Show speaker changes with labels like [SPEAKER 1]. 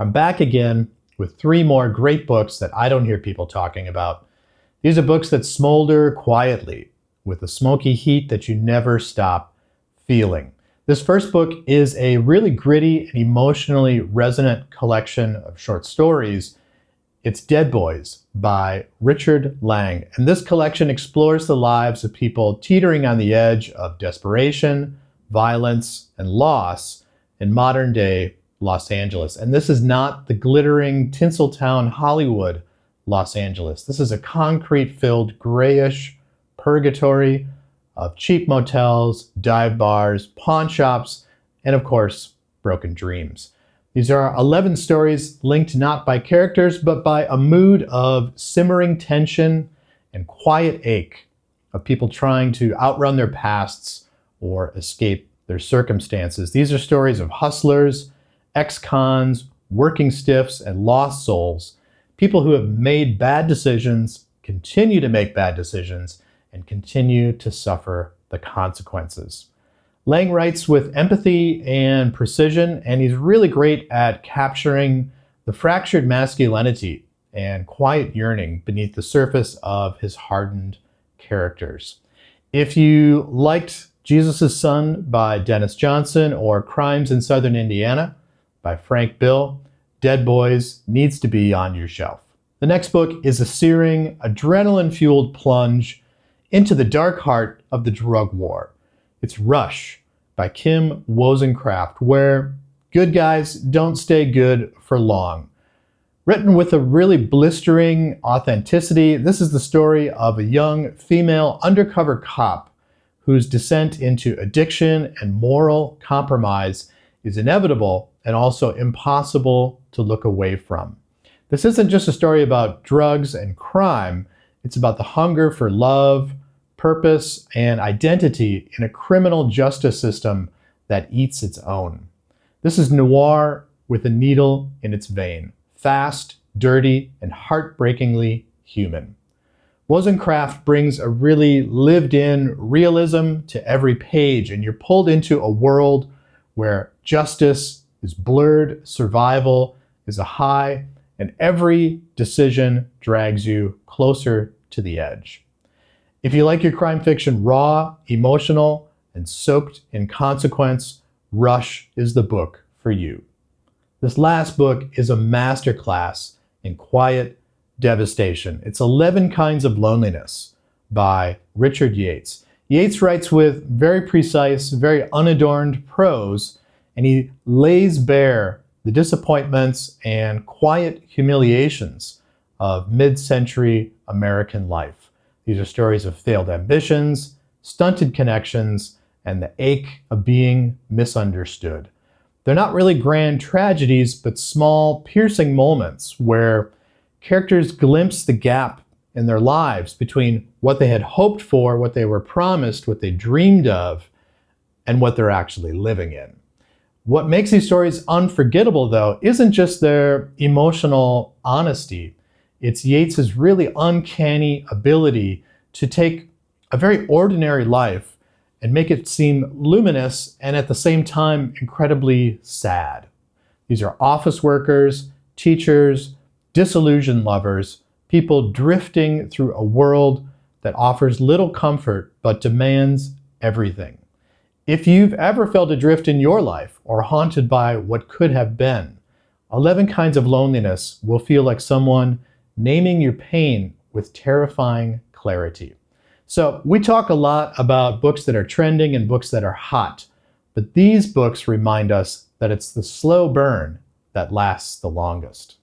[SPEAKER 1] I'm back again with 3 more great books that I don't hear people talking about. These are books that smolder quietly with a smoky heat that you never stop feeling. This first book is a really gritty and emotionally resonant collection of short stories. It's Dead Boys by Richard Lange, and this collection explores the lives of people teetering on the edge of desperation, violence, and loss in modern-day Los Angeles. And this is not the glittering Tinseltown Hollywood Los Angeles. This is a concrete-filled grayish purgatory of cheap motels, dive bars, pawn shops, and of course, broken dreams. These are 11 stories linked not by characters, but by a mood of simmering tension and quiet ache of people trying to outrun their pasts or escape their circumstances. These are stories of hustlers, ex-cons, working stiffs, and lost souls, people who have made bad decisions, continue to make bad decisions, and continue to suffer the consequences. Lange writes with empathy and precision, and he's really great at capturing the fractured masculinity and quiet yearning beneath the surface of his hardened characters. If you liked Jesus' Son by Denis Johnson or Crimes in Southern Indiana by Frank Bill, Dead Boys needs to be on your shelf. The next book is a searing, adrenaline-fueled plunge into the dark heart of the drug war. It's Rush by Kim Wozencraft, where good guys don't stay good for long. Written with a really blistering authenticity, this is the story of a young female undercover cop whose descent into addiction and moral compromise is inevitable and also impossible to look away from. This isn't just a story about drugs and crime, it's about the hunger for love, purpose, and identity in a criminal justice system that eats its own. This is noir with a needle in its vein, fast, dirty, and heartbreakingly human. Wozencraft brings a really lived-in realism to every page, and you're pulled into a world where justice is blurred, survival is a high, and every decision drags you closer to the edge. If you like your crime fiction raw, emotional, and soaked in consequence, Rush is the book for you. This last book is a masterclass in quiet devastation. It's 11 Kinds of Loneliness by Richard Yates. Yates writes with very precise, very unadorned prose, and he lays bare the disappointments and quiet humiliations of mid-century American life. These are stories of failed ambitions, stunted connections, and the ache of being misunderstood. They're not really grand tragedies, but small, piercing moments where characters glimpse the gap in their lives between what they had hoped for, what they were promised, what they dreamed of, and what they're actually living in. What makes these stories unforgettable, though, isn't just their emotional honesty. It's Yates's really uncanny ability to take a very ordinary life and make it seem luminous and at the same time incredibly sad. These are office workers, teachers, disillusioned lovers, people drifting through a world that offers little comfort but demands everything. If you've ever felt adrift in your life or haunted by what could have been, 11 Kinds of Loneliness will feel like someone naming your pain with terrifying clarity. So we talk a lot about books that are trending and books that are hot, but these books remind us that it's the slow burn that lasts the longest.